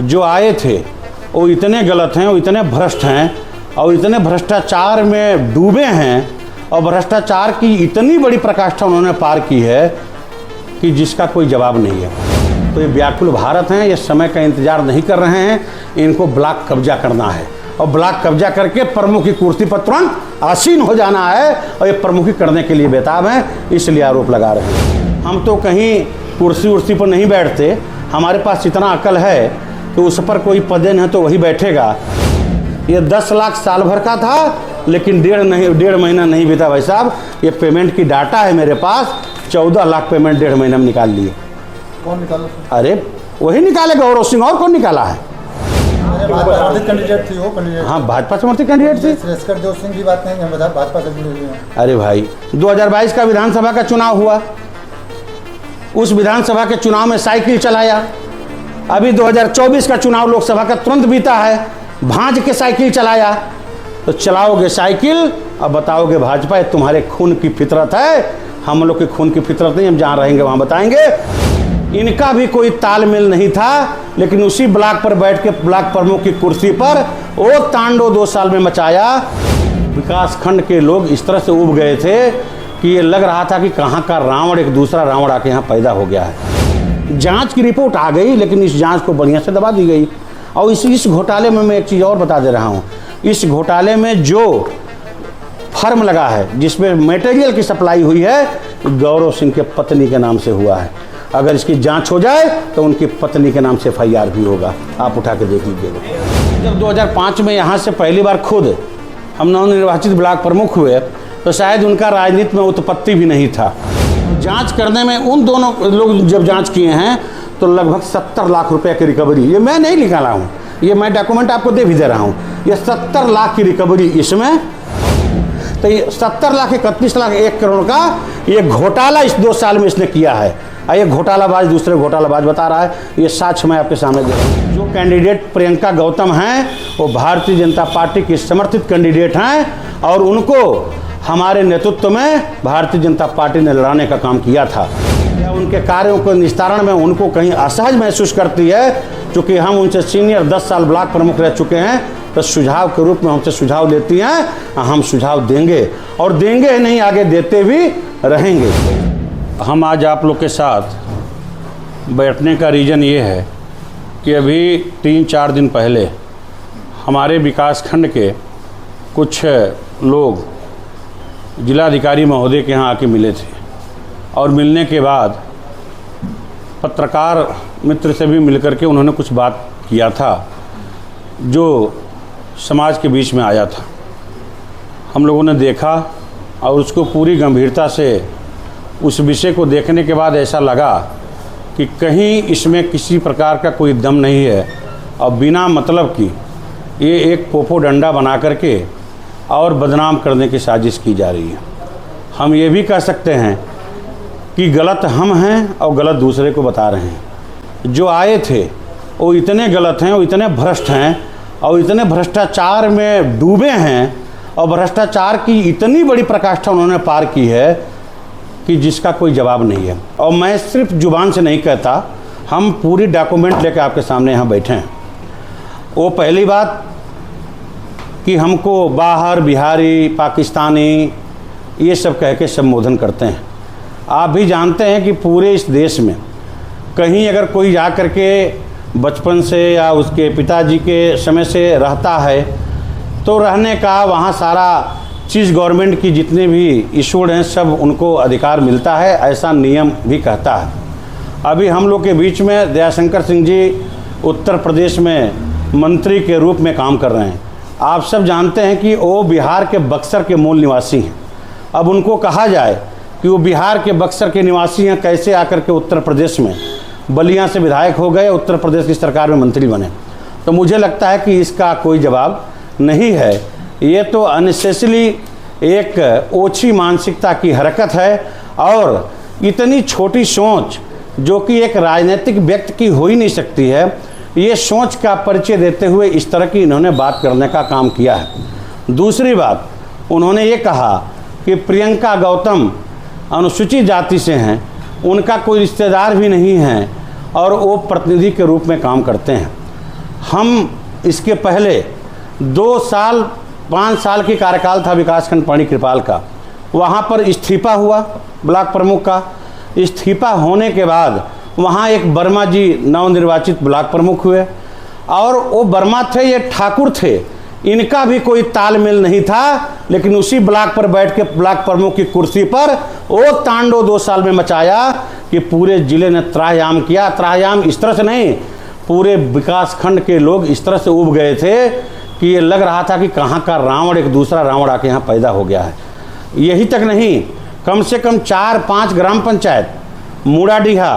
जो आए थे वो इतने गलत हैं, वो इतने भ्रष्ट हैं और इतने भ्रष्टाचार में डूबे हैं और भ्रष्टाचार की इतनी बड़ी पराकाष्ठा उन्होंने पार की है कि जिसका कोई जवाब नहीं है। तो ये व्याकुल भारत हैं, ये समय का इंतजार नहीं कर रहे हैं, इनको ब्लॉक कब्जा करना है और ब्लॉक कब्जा करके प्रमुख की कुर्सी पर तुरंत आसीन हो जाना है और ये प्रमुखी करने के लिए बेताब हैं, इसलिए आरोप लगा रहे हैं। हम तो कहीं कुर्सी उर्सी पर नहीं बैठते, हमारे पास इतना अकल है कि उस पर कोई पदेन है तो वही बैठेगा। ये 10 लाख साल भर का था, लेकिन डेढ़ महीना नहीं बीता भाई साहब, ये पेमेंट की डाटा है मेरे पास, 14 लाख पेमेंट 1.5 महीने में निकाल लिए। कौन निकाला? अरे वही निकाले गौरव सिंह, और कौन निकाला है? कैंडिडेट थी वो कैंडिडेट। हाँ, भाजपा समर्थित कैंडिडेट थी। श्रेष्ठकर जोश सिंह की बात नहीं, हम भाजपा से जुड़े हुए हैं। अरे भाई, 2022 का विधानसभा का चुनाव हुआ, उस विधानसभा के चुनाव में साइकिल चलाया। अभी 2024 का चुनाव लोकसभा का तुरंत बीता है, भांज के साइकिल चलाया। तो चलाओगे साइकिल अब बताओगे भाजपा, तुम्हारे खून की फितरत है। हम लोग की खून की फितरत नहीं, हम जहाँ रहेंगे वहाँ बताएंगे। इनका भी कोई तालमेल नहीं था, लेकिन उसी ब्लॉक पर बैठ के ब्लॉक प्रमुख की कुर्सी पर वो तांडव 2 साल में मचाया। विकास खंड के लोग इस तरह से उब गए थे कि ये लग रहा था कि कहाँ का रावण एक दूसरा रावण आके यहाँ पैदा हो गया है। जांच की रिपोर्ट आ गई, लेकिन इस जांच को बढ़िया से दबा दी गई। और इस घोटाले में मैं एक चीज़ और बता दे रहा हूँ, इस घोटाले में जो फर्म लगा है, जिसमें मटेरियल की सप्लाई हुई है, गौरव सिंह के पत्नी के नाम से हुआ है। अगर इसकी जांच हो जाए तो उनकी पत्नी के नाम से FIR भी होगा, आप उठा के देख लीजिएगा। जब 2005 में यहाँ से पहली बार खुद हम नवनिर्वाचित ब्लॉक प्रमुख हुए तो शायद उनका राजनीति में उत्पत्ति भी नहीं था। जांच करने में उन दोनों लोग जब जांच किए हैं तो लगभग 70 लाख रुपए की रिकवरी, ये मैं नहीं निकाला हूँ, ये मैं डॉक्यूमेंट आपको दे भी दे रहा हूँ। ये 70 लाख की रिकवरी इसमें, तो ये 70 लाख 31 लाख 1 करोड़ का ये घोटाला इस 2 साल में इसने किया है। ये घोटालाबाज दूसरे घोटालाबाज बता रहा है, ये साक्ष्य मैं आपके सामने दे रहा हूँ। जो कैंडिडेट प्रियंका गौतम हैं वो भारतीय जनता पार्टी की समर्थित कैंडिडेट हैं और उनको हमारे नेतृत्व में भारतीय जनता पार्टी ने लड़ाने का काम किया था। या उनके कार्यों को निस्तारण में उनको कहीं असहज महसूस करती है, क्योंकि हम उनसे सीनियर 10 साल ब्लॉक प्रमुख रह चुके हैं, तो सुझाव के रूप में हमसे सुझाव लेती हैं, हम सुझाव देंगे और देंगे नहीं, आगे देते भी रहेंगे। हम आज आप लोग के साथ बैठने का रीज़न ये है कि अभी 3-4 दिन पहले हमारे विकास खंड के कुछ लोग जिलाधिकारी महोदय के यहाँ आके मिले थे और मिलने के बाद पत्रकार मित्र से भी मिलकर के उन्होंने कुछ बात किया था जो समाज के बीच में आया था। हम लोगों ने देखा और उसको पूरी गंभीरता से, उस विषय को देखने के बाद ऐसा लगा कि कहीं इसमें किसी प्रकार का कोई दम नहीं है और बिना मतलब की ये एक पोपो डंडा बना करके और बदनाम करने की साजिश की जा रही है। हम ये भी कह सकते हैं कि गलत हम हैं और गलत दूसरे को बता रहे हैं। जो आए थे वो इतने गलत हैं, वो इतने भ्रष्ट हैं और इतने भ्रष्टाचार में डूबे हैं और भ्रष्टाचार की इतनी बड़ी पराकाष्ठा उन्होंने पार की है कि जिसका कोई जवाब नहीं है। और मैं सिर्फ जुबान से नहीं कहता, हम पूरी डॉक्यूमेंट लेकर आपके सामने यहाँ बैठे हैं। वो पहली बात कि हमको बाहर बिहारी, पाकिस्तानी ये सब कह के संबोधन करते हैं। आप भी जानते हैं कि पूरे इस देश में कहीं अगर कोई जा कर के बचपन से या उसके पिताजी के समय से रहता है तो रहने का वहाँ सारा चीज़ गवर्नमेंट की जितने भी इशूड हैं सब उनको अधिकार मिलता है, ऐसा नियम भी कहता है। अभी हम लोग के बीच में दयाशंकर सिंह जी उत्तर प्रदेश में मंत्री के रूप में काम कर रहे हैं। आप सब जानते हैं कि वो बिहार के बक्सर के मूल निवासी हैं। अब उनको कहा जाए कि वो बिहार के बक्सर के निवासी हैं, कैसे आकर के उत्तर प्रदेश में बलिया से विधायक हो गए, उत्तर प्रदेश की सरकार में मंत्री बने, तो मुझे लगता है कि इसका कोई जवाब नहीं है। ये तो अननेसेसरी एक ओछी मानसिकता की हरकत है और इतनी छोटी सोच जो कि एक राजनीतिक व्यक्ति की हो ही नहीं सकती है, ये सोच का परिचय देते हुए इस तरह की इन्होंने बात करने का काम किया है। दूसरी बात, उन्होंने ये कहा कि प्रियंका गौतम अनुसूचित जाति से हैं, उनका कोई रिश्तेदार भी नहीं है और वो प्रतिनिधि के रूप में काम करते हैं। हम इसके पहले 2 साल 5 साल की कार्यकाल था विकासखंड पढ़ी कृपाल का, वहाँ पर इस्तीफा हुआ ब्लॉक प्रमुख का। इस्तीफा होने के बाद वहाँ एक वर्मा जी नवनिर्वाचित ब्लॉक प्रमुख हुए, और वो वर्मा थे, ये ठाकुर थे, इनका भी कोई तालमेल नहीं था, लेकिन उसी ब्लॉक पर बैठ के ब्लॉक प्रमुख की कुर्सी पर वो तांडव 2 साल में मचाया कि पूरे जिले ने त्राह्याम किया। त्राह्याम इस तरह से नहीं, पूरे विकासखंड के लोग इस तरह से उब गए थे कि ये लग रहा था कि कहाँ का रावण एक दूसरा रावण आके यहाँ पैदा हो गया है। यही तक नहीं, कम से कम 4-5 ग्राम पंचायत, मूड़ाडीहा,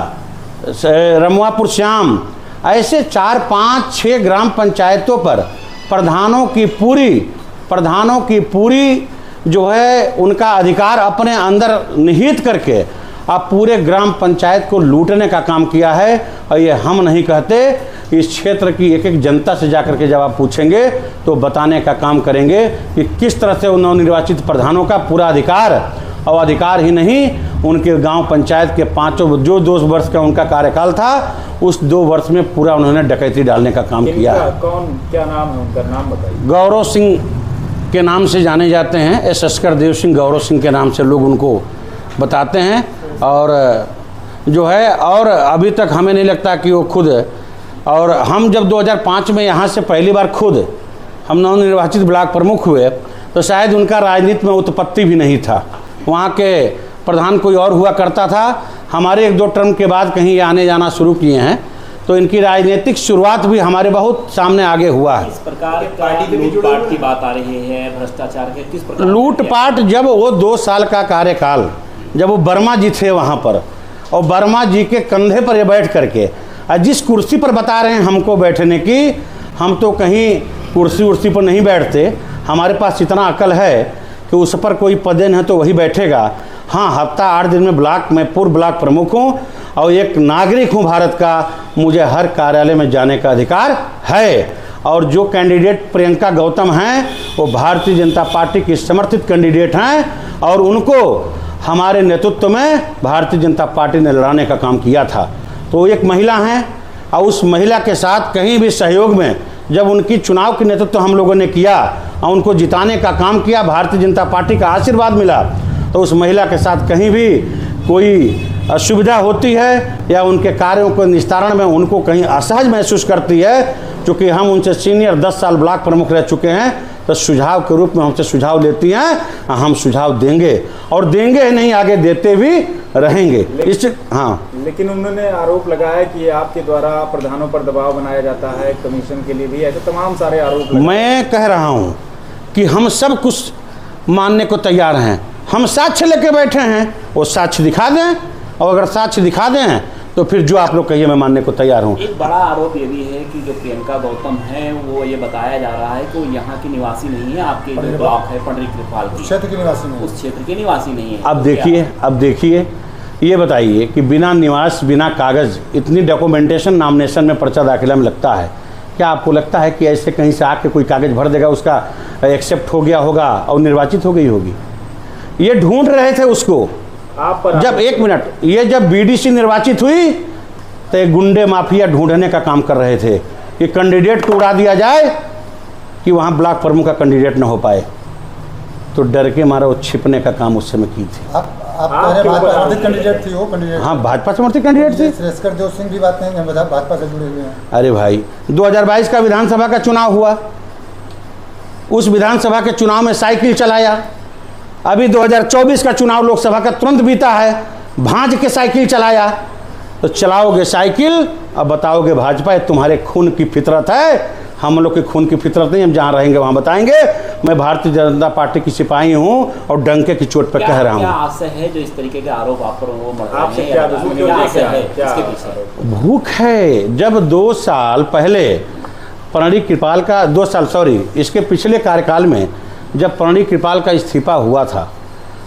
रमुआपुर श्याम, ऐसे 4-5-6 ग्राम पंचायतों पर प्रधानों की पूरी जो है उनका अधिकार अपने अंदर निहित करके अब पूरे ग्राम पंचायत को लूटने का काम किया है। और ये हम नहीं कहते, इस क्षेत्र की एक एक जनता से जाकर के जब आप पूछेंगे तो बताने का काम करेंगे कि किस तरह से उन नवनिर्वाचित प्रधानों का पूरा अधिकार, और अधिकार ही नहीं, उनके गांव पंचायत के 5 जो 2 वर्ष का उनका कार्यकाल था, उस 2 वर्ष में पूरा उन्होंने डकैती डालने का काम किया है। कौन, क्या नाम है उनका, नाम बताइए। गौरव सिंह के नाम से जाने जाते हैं, एस अस्कर देव सिंह गौरव सिंह के नाम से लोग उनको बताते हैं। और जो है, और अभी तक हमें नहीं लगता कि वो खुद, और हम जब 2005 में यहाँ से पहली बार खुद हम नवनिर्वाचित ब्लॉक प्रमुख हुए तो शायद उनका राजनीति में उत्पत्ति भी नहीं था, वहाँ के प्रधान कोई और हुआ करता था। हमारे 1-2 टर्म के बाद कहीं ये आने जाना शुरू किए हैं, तो इनकी राजनीतिक शुरुआत भी हमारे बहुत सामने आगे हुआ है। इस प्रकार पार्टी में लूटपाट की बात आ रही है, भ्रष्टाचार के किस प्रकार लूटपाट, जब वो 2 साल का कार्यकाल, जब वो वर्मा जी थे वहाँ पर, और वर्मा जी के कंधे पर ये बैठ करके जिस कुर्सी पर बता रहे हैं हमको बैठने की, हम तो कहीं कुर्सी उर्सी पर नहीं बैठते, हमारे पास इतना अकल है कि उस पर कोई पदेन है तो वही बैठेगा। हाँ, हफ्ता 8 दिन में मैं पूर्व ब्लॉक प्रमुख हूँ और एक नागरिक हूँ भारत का, मुझे हर कार्यालय में जाने का अधिकार है। और जो कैंडिडेट प्रियंका गौतम हैं वो भारतीय जनता पार्टी की समर्थित कैंडिडेट हैं, और उनको हमारे नेतृत्व में भारतीय जनता पार्टी ने लड़ाने का काम किया था। तो एक महिला हैं, और उस महिला के साथ कहीं भी सहयोग में जब उनकी चुनाव की नेतृत्व हम लोगों ने किया और उनको जिताने का काम किया, भारतीय जनता पार्टी का आशीर्वाद मिला, तो उस महिला के साथ कहीं भी कोई असुविधा होती है या उनके कार्यों को निस्तारण में उनको कहीं असहज महसूस करती है, क्योंकि हम उनसे सीनियर 10 साल ब्लॉक प्रमुख रह चुके हैं, तो सुझाव के रूप में हमसे सुझाव लेती हैं, हम सुझाव देंगे, और देंगे ही नहीं, आगे देते भी रहेंगे। हाँ, लेकिन उन्होंने आरोप लगाया कि आपके द्वारा प्रधानों पर दबाव बनाया जाता है कमीशन के लिए भी, ऐसे तमाम सारे आरोप। मैं कह रहा हूँ कि हम सब कुछ मानने को तैयार हैं, हम साक्ष्य लेके बैठे हैं, वो साक्ष्य दिखा दें, और अगर साक्ष्य दिखा दें तो फिर जो आप लोग कहिए मैं मानने को तैयार हूँ। एक बड़ा आरोप ये भी है कि जो प्रियंका गौतम है वो ये बताया जा रहा है कि वो यहाँ की निवासी नहीं है, आपके जो ब्लॉक है पंडरी कृपाल की, क्षेत्र के निवासी नहीं, उस क्षेत्र के निवासी नहीं है। अब देखिए ये बताइए कि बिना निवास, बिना कागज़, इतनी डॉक्यूमेंटेशन नामिनेशन में पर्चा दाखिला में लगता है, क्या आपको लगता है कि ऐसे कहीं से आके कोई कागज़ भर देगा, उसका एक्सेप्ट हो गया होगा और निर्वाचित हो गई होगी? ये ढूंढ रहे थे उसको। जब 1 मिनट, ये जब बीडीसी निर्वाचित हुई तो एक गुंडे माफिया ढूंढने का काम कर रहे थे कि कैंडिडेट को उड़ा दिया जाए कि वहाँ ब्लॉक प्रमुख का कैंडिडेट न हो पाए, तो डर के मारा वो छिपने का काम उस समय की थी। आप भाजपा समर्थित कैंडिडेट थी, वो कैंडिडेट? हाँ, भाजपा समर्थित कैंडिडेट थी। अस्कर देव सिंह की बात नहीं, हम भाजपा से जुड़े हुए हैं। अरे भाई, 2022 का विधानसभा का चुनाव हुआ, उस विधानसभा के चुनाव में साइकिल चलाया। अभी 2024 का चुनाव लोकसभा का तुरंत बीता है, भांज के साइकिल चलाया। तो चलाओगे साइकिल, अब बताओगे भाजपा तुम्हारे खून की फितरत है, हम लोग की खून की फितरत नहीं, हम जहाँ रहेंगे वहाँ बताएंगे। मैं भारतीय जनता पार्टी की सिपाही हूँ और डंके की चोट पर कह रहा हूँ। क्या आशय है जो इस तरीके के आरोप आप पर वो मर आपसे रहे क्या हैं? दुश्मनी क्या है? आशय है क्या इसके पीछे? भूख है। जब 2 साल पहले पंडरी कृपाल का, 2 साल सॉरी, इसके पिछले कार्यकाल में जब पंडरी कृपाल का इस्तीफा हुआ था,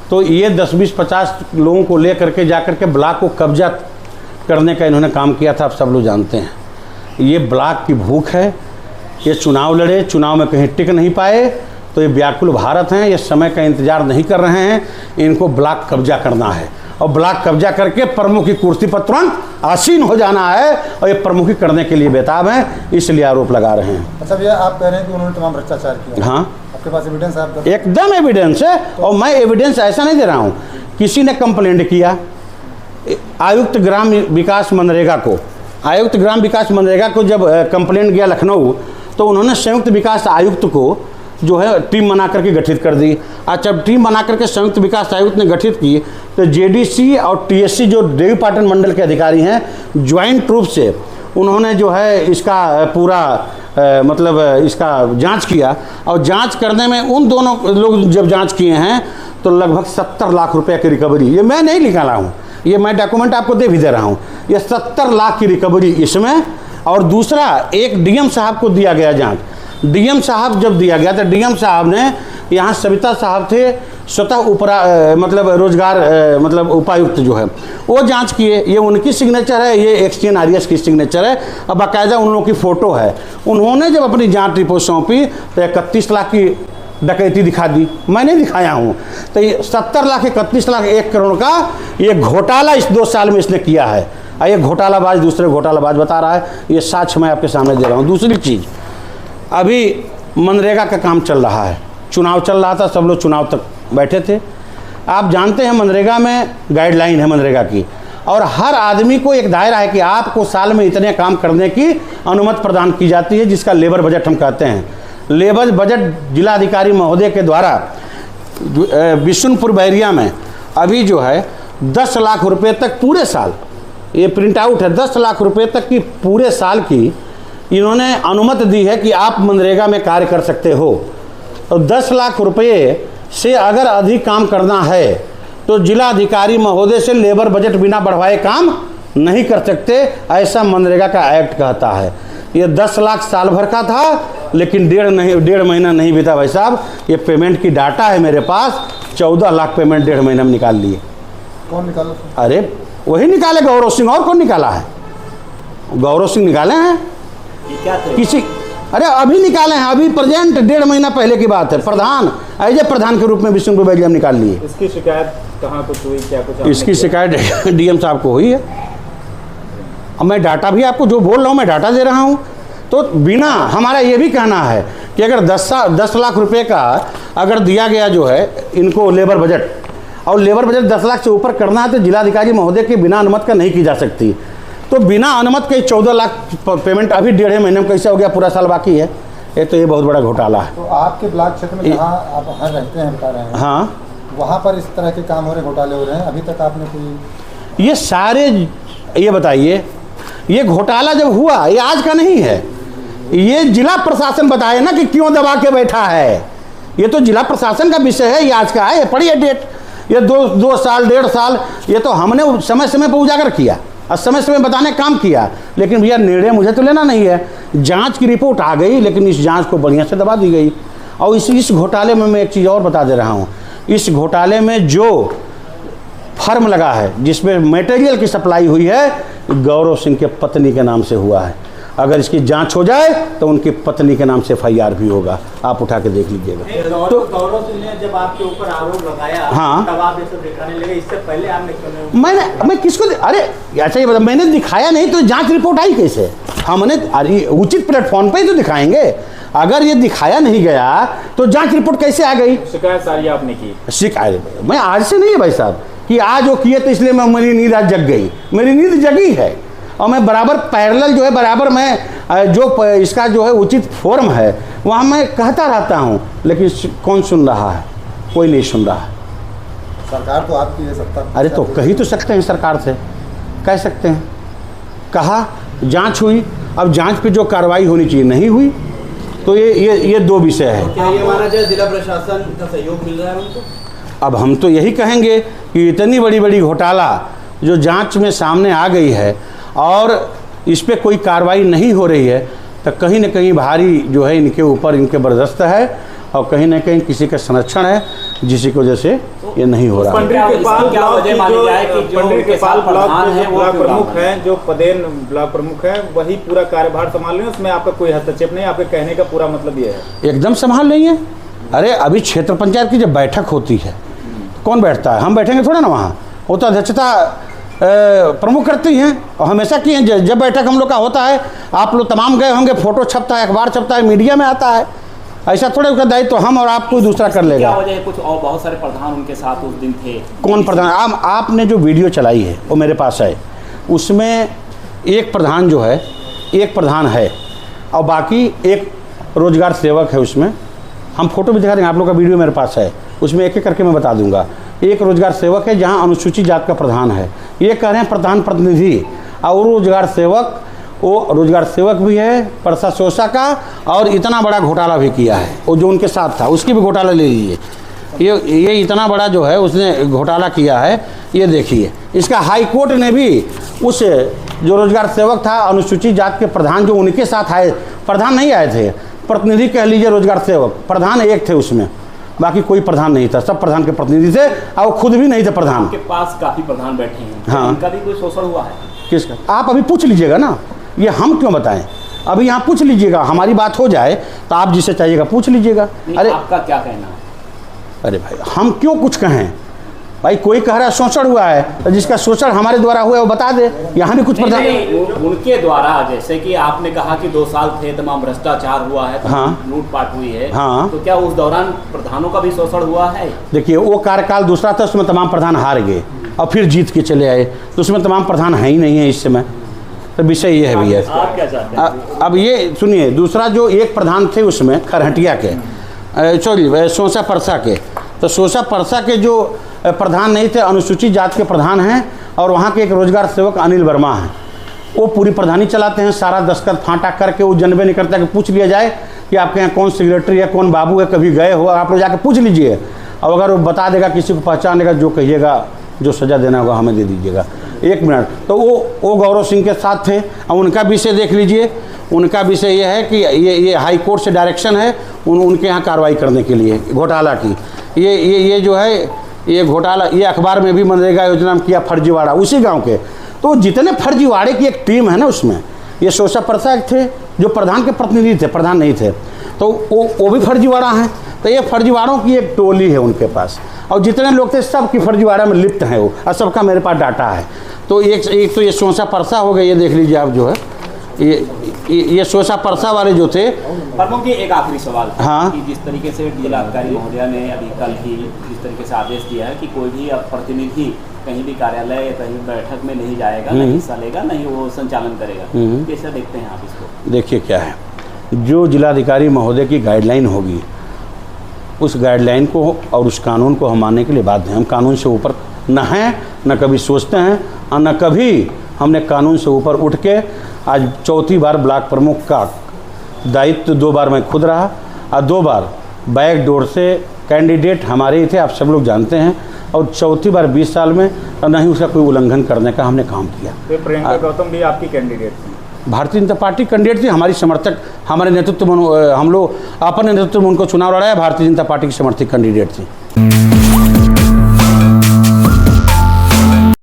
तो ये 10, 20, 50 लोगों को ले करके जाकर के ब्लॉक को कब्जा करने का इन्होंने काम किया था। आप सब लोग जानते हैं। ये ब्लॉक की भूख है, ये चुनाव लड़े, चुनाव में कहीं टिक नहीं पाए, तो ये व्याकुल भारत हैं, ये समय का इंतजार नहीं कर रहे हैं, इनको ब्लॉक कब्जा करना है। और ब्लॉक कब्जा करके प्रमुख की कुर्सी पर तुरंत आसीन हो जाना है, और ये प्रमुखी करने के लिए बेताब हैं, इसलिए आरोप लगा रहे हैं। अच्छा भैया, आप कह रहे हैं कि उन्होंने तमाम भ्रष्टाचार किया। हाँ, आपके पास एविडेंस है? आप एकदम एविडेंस है, और मैं एविडेंस ऐसा नहीं दे रहा हूँ। किसी ने कंप्लेंट किया आयुक्त ग्राम विकास मनरेगा को, आयुक्त ग्राम विकास मनरेगा को जब कंप्लेंट गया लखनऊ, तो उन्होंने संयुक्त विकास आयुक्त को जो है टीम बना करके गठित कर दी। आज जब टीम बना करके संयुक्त विकास आयुक्त ने गठित की, तो जेडीसी और टीएससी जो देवीपाटन मंडल के अधिकारी हैं, ज्वाइंट रूप से उन्होंने जो है इसका पूरा मतलब इसका जांच किया, और जांच करने में उन दोनों लोग जब जांच किए हैं तो लगभग 70 लाख रुपए की रिकवरी, ये मैं नहीं निकाला हूँ, ये मैं डॉक्यूमेंट आपको दे भी दे रहा हूँ, ये 70 लाख की रिकवरी इसमें। और दूसरा, एक डीएम साहब को दिया गया जांच। डीएम साहब जब दिया गया तो डीएम साहब ने, यहाँ सविता साहब थे स्वतः मतलब रोजगार मतलब उपायुक्त जो है, वो जांच किए, ये उनकी सिग्नेचर है, ये एक्सचेंज आरएस की सिग्नेचर है, और बाकायदा उन लोगों की फ़ोटो है। उन्होंने जब अपनी जांच रिपोर्ट सौंपी तो 31 लाख की डकैती दिखा दी, मैं नहीं दिखाया हूँ। तो ये 70 लाख 31 लाख 1 करोड़ का ये घोटाला इस 2 साल में इसने किया है, और ये घोटालाबाज दूसरे घोटालाबाज बता रहा है, ये साक्ष्य मैं आपके सामने दे रहा हूँ। दूसरी चीज़, अभी मनरेगा का काम चल रहा है, चुनाव चल रहा था, सब लोग चुनाव तक बैठे थे। आप जानते हैं मनरेगा में गाइडलाइन है मनरेगा की, और हर आदमी को एक दायरा है कि आपको साल में इतने काम करने की अनुमति प्रदान की जाती है, जिसका लेबर बजट हम कहते हैं। लेबर बजट जिलाधिकारी महोदय के द्वारा बिशुनपुर बैरिया में अभी जो है 10 लाख रुपए तक पूरे साल, ये प्रिंट आउट है, 10 लाख रुपए तक की पूरे साल की इन्होंने अनुमति दी है कि आप मनरेगा में कार्य कर सकते हो। तो 10 लाख रुपये से अगर अधिक काम करना है तो जिलाधिकारी महोदय से लेबर बजट बिना बढ़वाए काम नहीं कर सकते, ऐसा मनरेगा का एक्ट कहता है। ये 10 लाख साल भर का था, लेकिन 1.5 महीना नहीं बीता भाई साहब, ये पेमेंट की डाटा है मेरे पास, 14 लाख पेमेंट 1.5 महीने में निकाल लिए। कौन निकाला? अरे वही निकाले, गौरव सिंह, और कौन निकाला है? गौरव सिंह निकाले हैं क्या किसी, अरे अभी निकाले हैं, अभी प्रेजेंट 1.5 महीना पहले की बात है। प्रधान, एज ए प्रधान के रूप में बिशुनपुर बैरिया में निकाल लिए। इसकी शिकायत कहाँ कुछ हुई, क्या कुछ? इसकी शिकायत डीएम साहब को हुई है। अब मैं डाटा भी आपको जो बोल रहा हूँ मैं डाटा दे रहा हूँ। तो बिना, हमारा ये भी कहना है कि अगर 10 लाख रुपए का अगर दिया गया जो है इनको लेबर बजट, और लेबर बजट 10 लाख से ऊपर करना है तो जिलाधिकारी महोदय के बिना अनुमति का नहीं की जा सकती। तो बिना अनुमति के 14 लाख पेमेंट अभी 1.5 महीने में कैसे हो गया, पूरा साल बाकी है। ये बहुत बड़ा घोटाला है। तो आपके ब्लॉक क्षेत्र में जहाँ आप वहाँ रहते हैं, बता रहे हैं, हाँ, वहाँ पर इस तरह के काम हो रहे, घोटाले हो रहे हैं, अभी तक आपने कोई? ये सारे, ये बताइए, ये घोटाला जब हुआ, ये आज का नहीं है, ये जिला प्रशासन बताए ना कि क्यों दबा के बैठा है। ये तो जिला प्रशासन का विषय है, ये आज का है, पढ़िए डेट। ये 2 साल 1.5 साल ये तो हमने समय समय पर उजागर किया और समय समय बताने काम किया, लेकिन भैया निर्णय मुझे तो लेना नहीं है। जांच की रिपोर्ट आ गई, लेकिन इस जांच को बढ़िया से दबा दी गई। और इस घोटाले में मैं एक चीज़ और बता दे रहा हूँ, इस घोटाले में जो फर्म लगा है, जिसमें मटेरियल की सप्लाई हुई है, गौरव सिंह के पत्नी के नाम से हुआ है। अगर इसकी जांच हो जाए तो उनकी पत्नी के नाम से FIR भी होगा, आप उठा के देख लीजिएगा। तो गौरव सिंह ने जब आपके ऊपर आरोप लगाया, हाँ, तब आप ये सब दिखाने लगे, इससे पहले आपने क्यों? मैं किसको, अरे अच्छा ये बता, मैंने दिखाया नहीं तो जांच रिपोर्ट आई कैसे? हमने, अरे उचित प्लेटफॉर्म पे ही तो दिखाएंगे। अगर ये दिखाया नहीं गया तो जांच रिपोर्ट कैसे आ गई? शिकायत सारी आपने की? शिकायत मैं आज से नहीं है भाई साहब कि आज वो किए तो इसलिए मैं, मेरी नींद आज जग गई, मेरी नींद जगी है। और मैं बराबर पैरेलल जो है, बराबर मैं जो इसका जो है उचित फॉर्म है वहाँ मैं कहता रहता हूँ, लेकिन कौन सुन रहा है? कोई नहीं सुन रहा है। सरकार तो आपकी है, सत्ता। अरे तो कही तो सकते हैं, सरकार से कह सकते हैं, कहा जांच हुई, अब जांच पे जो कार्रवाई होनी चाहिए नहीं हुई। तो ये 2 विषय है। क्या ये माना जाए जिला प्रशासन का सहयोग मिल रहा है उनको? अब हम तो यही कहेंगे कि इतनी बड़ी घोटाला जो जांच में सामने आ गई है और इस पे कोई कार्रवाई नहीं हो रही है, तो कहीं न कहीं भारी जो है इनके ऊपर, इनके बर्दाश्त है, और कहीं न कहीं किसी का संरक्षण है, जिसकी वजह से ये नहीं हो रहा है। ब्लॉक प्रमुख हैं, जो पदेन ब्लॉक प्रमुख हैं, वही पूरा कार्यभार संभाल रहे हैं, उसमें आपका कोई हस्तक्षेप नहीं। आपके कहने का पूरा मतलब ये है? एकदम संभाल रही है। अरे अभी क्षेत्र पंचायत की जब बैठक होती है, कौन बैठता है? हम बैठेंगे थोड़ा ना वहाँ, वो तो अध्यक्षता प्रमुख करती हैं और हमेशा की हैं। जब बैठक हम लोग का होता है, आप लोग तमाम गए होंगे, फोटो छपता है, अखबार छपता है, मीडिया में आता है। ऐसा थोड़े उसका दायित्व तो हम और आप कोई दूसरा कर लेगा। क्या वजह है? कुछ और बहुत सारे प्रधान उनके साथ उस दिन थे। कौन प्रधान? आपने जो वीडियो चलाई है वो मेरे पास है, उसमें एक प्रधान जो है, एक प्रधान है और बाकी एक रोजगार सेवक है। उसमें हम फोटो भी दिखा देंगे, आप लोग का वीडियो मेरे पास है, उसमें एक एक करके मैं बता दूंगा। एक रोजगार सेवक है जहां अनुसूचित जात का प्रधान है, ये कह रहे हैं प्रधान प्रतिनिधि, और रोजगार सेवक, वो रोजगार सेवक भी है परसा सोसा का, और इतना बड़ा घोटाला भी किया है। वो जो उनके साथ था उसकी भी घोटाला ले लीजिए। ये इतना बड़ा जो है उसने घोटाला किया है, ये देखिए। इसका हाई कोर्ट ने भी उस जो रोजगार सेवक था, अनुसूचित जात के प्रधान जो उनके साथ आए, प्रधान नहीं आए थे, प्रतिनिधि कह लीजिए, रोजगार सेवक, प्रधान एक थे उसमें, बाकी कोई प्रधान नहीं था, सब प्रधान के प्रतिनिधि थे और खुद भी नहीं थे प्रधान। आपके पास काफी प्रधान बैठे हैं, हाँ। इनका भी कोई शोषण हुआ है? किसका? आप अभी पूछ लीजिएगा ना, ये हम क्यों बताएं? अभी यहाँ पूछ लीजिएगा, हमारी बात हो जाए तो आप जिसे चाहिएगा पूछ लीजिएगा। अरे आपका क्या कहना है? अरे भाई, हम क्यों कुछ कहें भाई? कोई कह रहा है शोषण हुआ है, तो जिसका शोषण हमारे द्वारा हुआ है वो बता दे। यहाँ भी कुछ प्रधान उनके द्वारा, जैसे कि आपने कहा कि 2 साल थे, तमाम भ्रष्टाचार हुआ है, हाँ, लूटपाट हुई है, हाँ, तो क्या उस दौरान प्रधानों का भी शोषण हुआ है? देखिए, वो कार्यकाल दूसरा था, उसमें तमाम प्रधान हार गए और फिर जीत के चले आए, तो उसमें तमाम प्रधान है ही नहीं है इस समय। तो विषय ये है भैया। आप क्या चाहते हैं? अब ये सुनिए, दूसरा जो एक प्रधान थे उसमें खरहटिया के, सॉरी सोसा परसा के, तो सोसा परसा के जो प्रधान नहीं थे, अनुसूचित जात के प्रधान हैं, और वहाँ के एक रोजगार सेवक अनिल वर्मा हैं, वो पूरी प्रधानी चलाते हैं। सारा दस्तखत फांटा करके वो जनबे नहीं करता कि पूछ लिया जाए कि आपके यहाँ कौन सेक्रेटरी है, कौन बाबू है, कभी गए हो, आप लोग जाके पूछ लीजिए, और अगर वो बता देगा, किसी को पहचान देगा, जो कहिएगा, जो सज़ा देना होगा हमें दे दीजिएगा। 1 मिनट। तो वो गौरव सिंह के साथ थे, और उनका विषय देख लीजिए। उनका विषय ये है कि ये हाई कोर्ट से डायरेक्शन है उनके यहाँ कार्रवाई करने के लिए घोटाला की। ये जो है ये घोटाला, ये अखबार में भी मनरेगा योजना में किया फर्जीवाड़ा उसी गांव के। तो जितने फर्जीवाड़े की एक टीम है ना, उसमें ये सोसा परसा थे जो प्रधान के प्रतिनिधि थे, प्रधान नहीं थे, तो वो भी फर्जीवाड़ा हैं। तो ये फर्जीवाड़ों की एक टोली है उनके पास, और जितने लोग थे सब की फर्जीवाड़ा में लिप्त हैं वो, और सबका मेरे पास डाटा है। तो एक तो ये सोसा परसा हो गया, ये देख लीजिए आप, जो है ये सोसा परसा वाले जो थे। प्रमुख जी, एक आखिरी सवाल, हाँ, कि जिस तरीके से जिलाधिकारी महोदया ने अभी कल ही जिस तरीके से आदेश दिया है कि कोई भी अब प्रतिनिधि कहीं भी कार्यालय या कहीं बैठक में नहीं जाएगा, नहीं हिस्सा लेगा, नहीं वो संचालन करेगा, कैसे देखते हैं आप इसको? देखिए क्या है, जो जिलाधिकारी महोदय की गाइडलाइन होगी, उस गाइडलाइन को और उस कानून को हम मानने के लिए बाध्य हैं। हम कानून से ऊपर न हैं, न कभी सोचते हैं, और न कभी हमने कानून से ऊपर उठ के, आज 4थी बार ब्लॉक प्रमुख का दायित्व 2 बार मैं खुद रहा, और 2 बार बैक डोर से कैंडिडेट हमारे ही थे, आप सब लोग जानते हैं, और 4थी बार 20 साल में नहीं उसका कोई उल्लंघन करने का हमने काम किया। तो प्रियंका गौतम भी आपकी कैंडिडेट थी? भारतीय जनता पार्टी कैंडिडेट थी, हमारी समर्थक, हमारे नेतृत्व में हम लोग अपने नेतृत्व में उनको चुनाव लड़ाया, भारतीय जनता पार्टी की समर्थित कैंडिडेट थी।